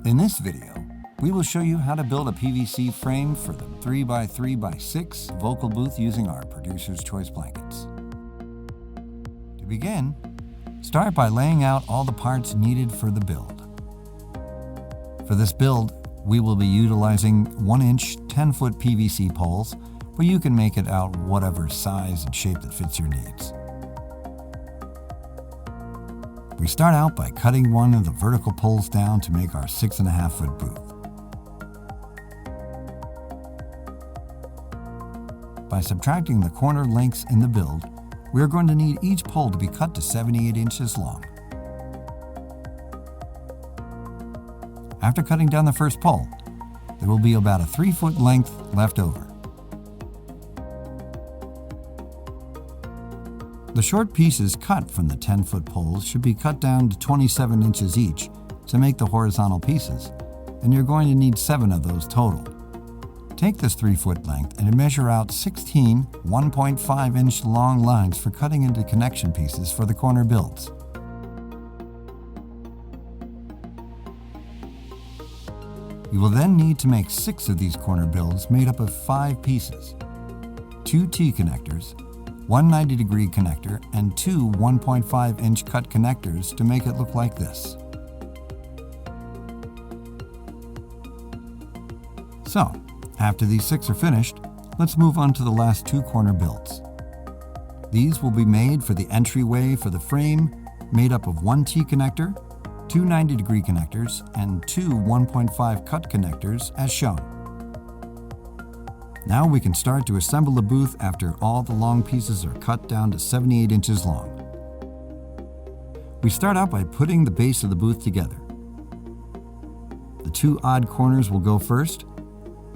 In this video, we will show you how to build a PVC frame for the 3x3x6 vocal booth using our Producer's Choice blankets. To begin, start by laying out all the parts needed for the build. For this build, we will be utilizing 1-inch 10-foot PVC poles, but you can make it out whatever size and shape that fits your needs. We start out by cutting one of the vertical poles down to make our 6.5-foot booth. By subtracting the corner lengths in the build, we are going to need each pole to be cut to 78 inches long. After cutting down the first pole, there will be about a 3-foot length left over. The short pieces cut from the 10-foot poles should be cut down to 27 inches each to make the horizontal pieces, and you're going to need 7 of those total. Take this 3-foot length and measure out 16 1.5-inch long lines for cutting into connection pieces for the corner builds. You will then need to make 6 of these corner builds made up of 5 pieces, 2 T-connectors, 1 90-degree connector, and 2 1.5-inch cut connectors to make it look like this. So, after these 6 are finished, let's move on to the last 2 corner builds. These will be made for the entryway for the frame, made up of 1 T-connector, 2 90-degree connectors, and 2 1.5 cut connectors as shown. Now we can start to assemble the booth after all the long pieces are cut down to 78 inches long. We start out by putting the base of the booth together. The 2 odd corners will go first.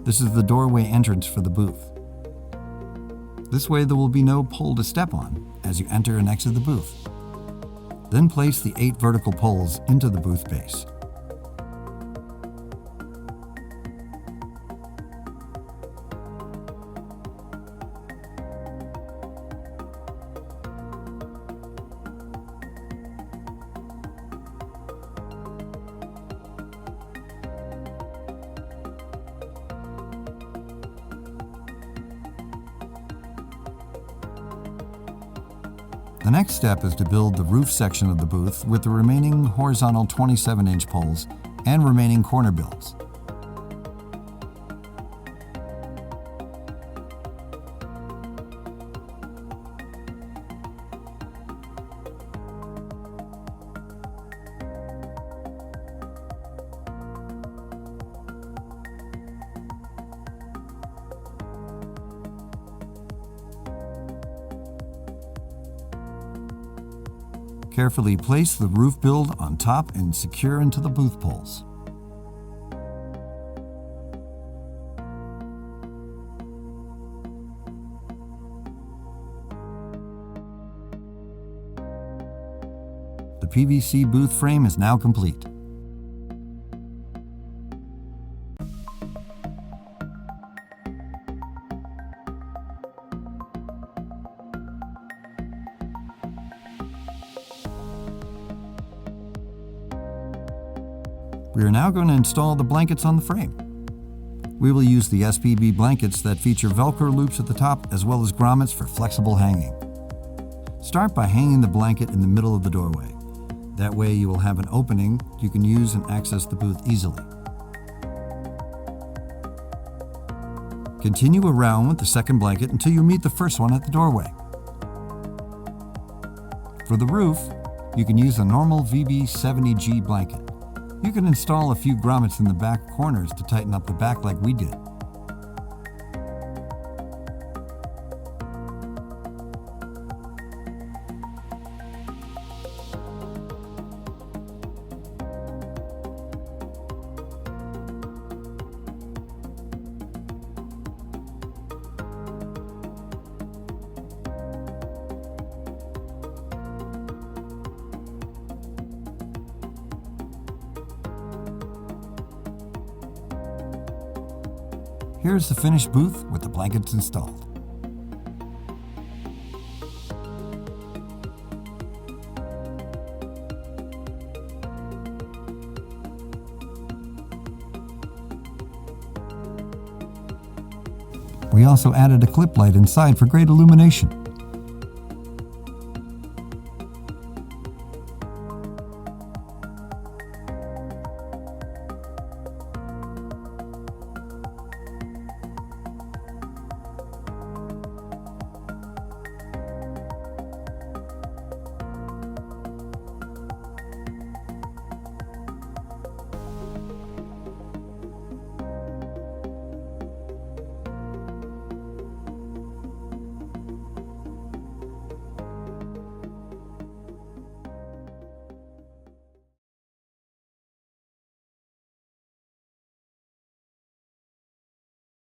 This is the doorway entrance for the booth. This way there will be no pole to step on as you enter and exit the booth. Then place the 8 vertical poles into the booth base. The next step is to build the roof section of the booth with the remaining horizontal 27-inch poles and remaining corner builds. Carefully place the roof build on top and secure into the booth poles. The PVC booth frame is now complete. We are now going to install the blankets on the frame. We will use the SPB blankets that feature Velcro loops at the top as well as grommets for flexible hanging. Start by hanging the blanket in the middle of the doorway. That way you will have an opening you can use and access the booth easily. Continue around with the second blanket until you meet the first one at the doorway. For the roof, you can use a normal VB70G blanket. You can install a few grommets in the back corners to tighten up the back like we did. Here's the finished booth with the blankets installed. We also added a clip light inside for great illumination.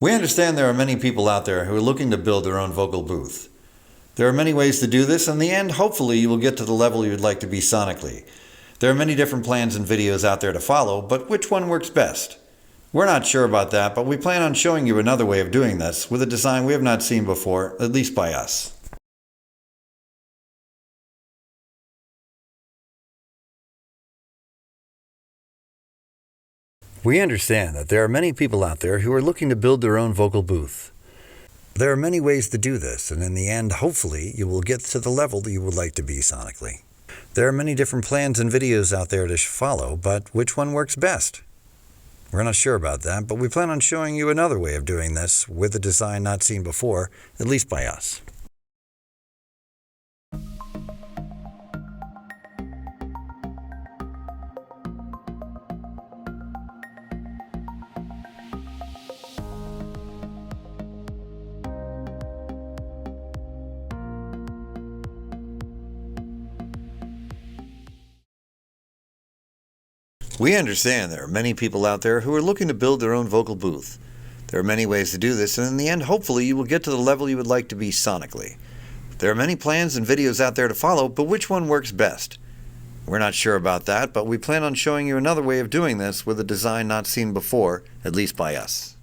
We understand there are many people out there who are looking to build their own vocal booth. There are many ways to do this, and in the end, hopefully, you will get to the level you would like to be sonically. There are many different plans and videos out there to follow, but which one works best? We're not sure about that, but we plan on showing you another way of doing this with a design we have not seen before, at least by us. We understand that there are many people out there who are looking to build their own vocal booth. There are many ways to do this, and in the end, hopefully, you will get to the level that you would like to be sonically. There are many different plans and videos out there to follow, but which one works best? We're not sure about that, but we plan on showing you another way of doing this with a design not seen before, at least by us. We understand there are many people out there who are looking to build their own vocal booth. There are many ways to do this, and in the end, hopefully, you will get to the level you would like to be sonically. There are many plans and videos out there to follow, but which one works best? We're not sure about that, but we plan on showing you another way of doing this with a design not seen before, at least by us.